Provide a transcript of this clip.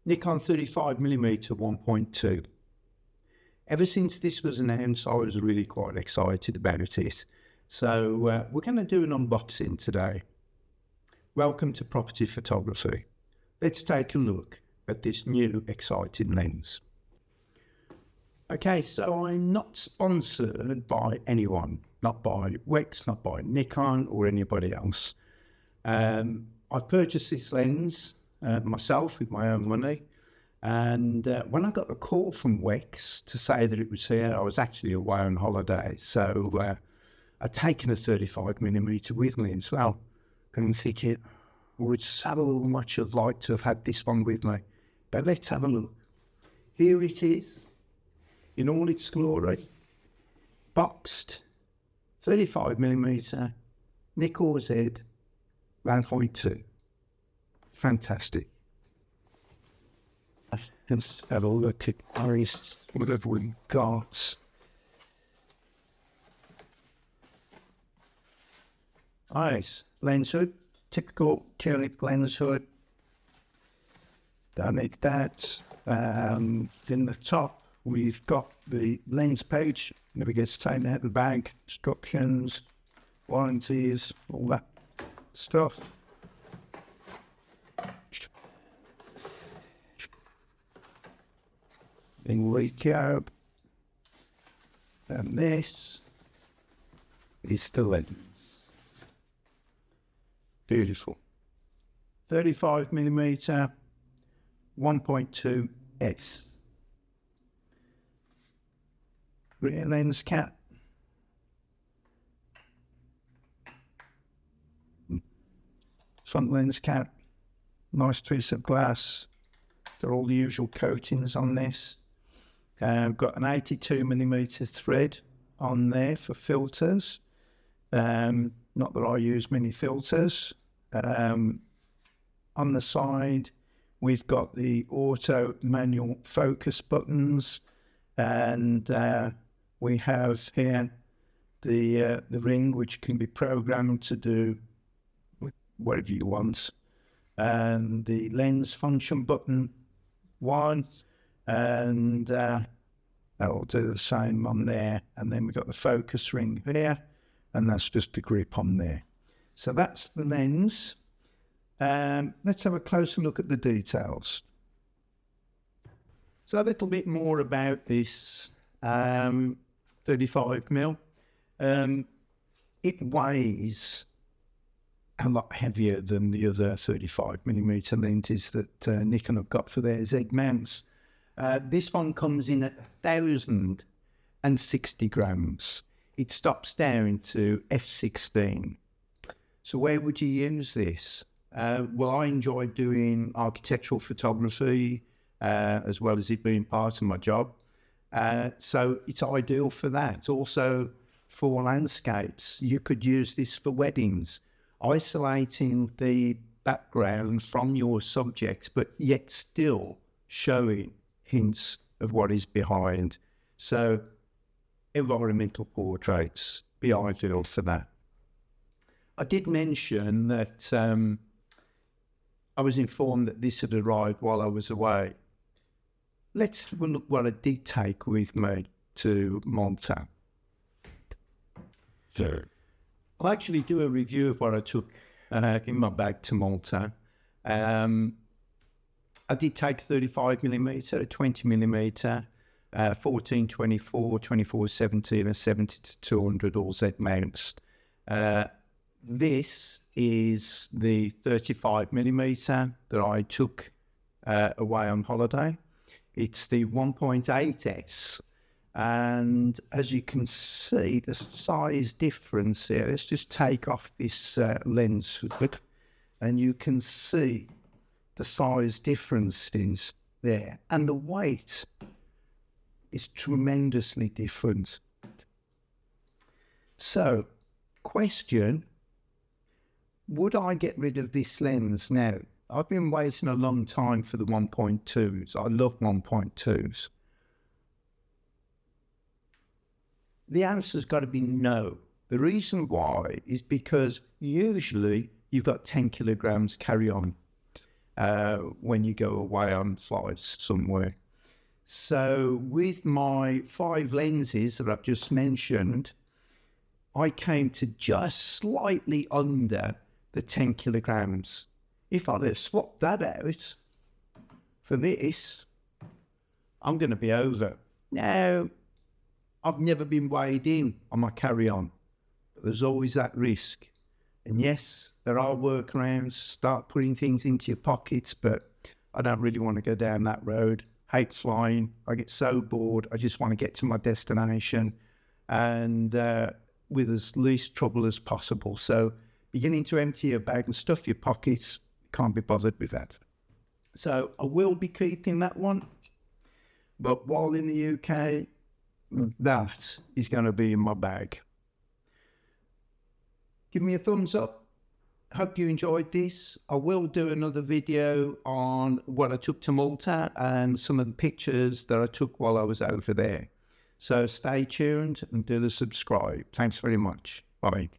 Nikon 35mm 1.2. Ever since this was announced, I was really quite excited about it. So we're going to do an unboxing today. Welcome to Property Photography. Let's take a look at this new exciting lens. Okay, so I'm not sponsored by anyone, not by Wex, not by Nikon or anybody else. I've purchased this lens myself with my own money, and when I got a call from Wex to say that it was here, I was actually away on holiday, so I'd taken a 35mm with me as well, and I'm thinking, I would so much have liked to have had this one with me, but let's have a look. Here it is, in all its glory, boxed 35mm Nikon Z35mm. Fantastic. Let's have a look at whatever we got. Nice. Lens hood, typical tulip lens hood. Don't need that. In the top, we've got the lens page. Never gets taken out of the bag. Instructions, warranties, all that stuff. In recap, and this is the lens. Beautiful. 35mm 1.2x. Rear lens cap. Front lens cap. Nice piece of glass. There are all the usual coatings on this. I've got an 82mm thread on there for filters. Not that I use many filters. On the side, we've got the auto manual focus buttons, and we have here the ring, which can be programmed to do whatever you want, and the lens function button one, and that will do the same on there. And then we've got the focus ring here, and that's just the grip on there. So that's the lens. Let's have a closer look at the details. So a little bit more about this 35mm. It weighs a lot heavier than the other 35mm lenses that Nikon have got for their Z mounts. This one comes in at 1,060 grams. It stops down to f16. So where would you use this? Well, I enjoy doing architectural photography as well as it being part of my job. So it's ideal for that. Also for landscapes, you could use this for weddings, isolating the background from your subject, but yet still showing hints of what is behind. So environmental portraits, be ideal for that. I did mention that I was informed that this had arrived while I was away. Let's have a look what I did take with me to Malta. So I'll actually do a review of what I took in my bag to Malta. I did take 35mm, 20mm, 14-24, 24-70, and a 70-200 all Z mounts. This is the 35mm that I took away on holiday. It's the 1.8S, and as you can see, the size difference here. Let's just take off this lens hood, and you can see the size differences there, and the weight is tremendously different. So, question, would I get rid of this lens now? I've been waiting a long time for the 1.2s. I love 1.2s. The answer's got to be no. The reason why is because usually you've got 10 kilograms carry on. when you go away on flights somewhere. So with my 5 lenses that I've just mentioned, I came to just slightly under the 10 kilograms. If I'd have swapped that out for this, I'm going to be over. Now, I've never been weighed in on my carry-on, but there's always that risk. And yes, there are workarounds, start putting things into your pockets, but I don't really want to go down that road. Hate flying. I get so bored. I just want to get to my destination and with as least trouble as possible. So beginning to empty your bag and stuff your pockets, can't be bothered with that. So I will be keeping that one. But while in the UK, that is going to be in my bag. Give me a thumbs up. Hope you enjoyed this. I will do another video on what I took to Malta and some of the pictures that I took while I was over there. So stay tuned and do the subscribe. Thanks very much. Bye.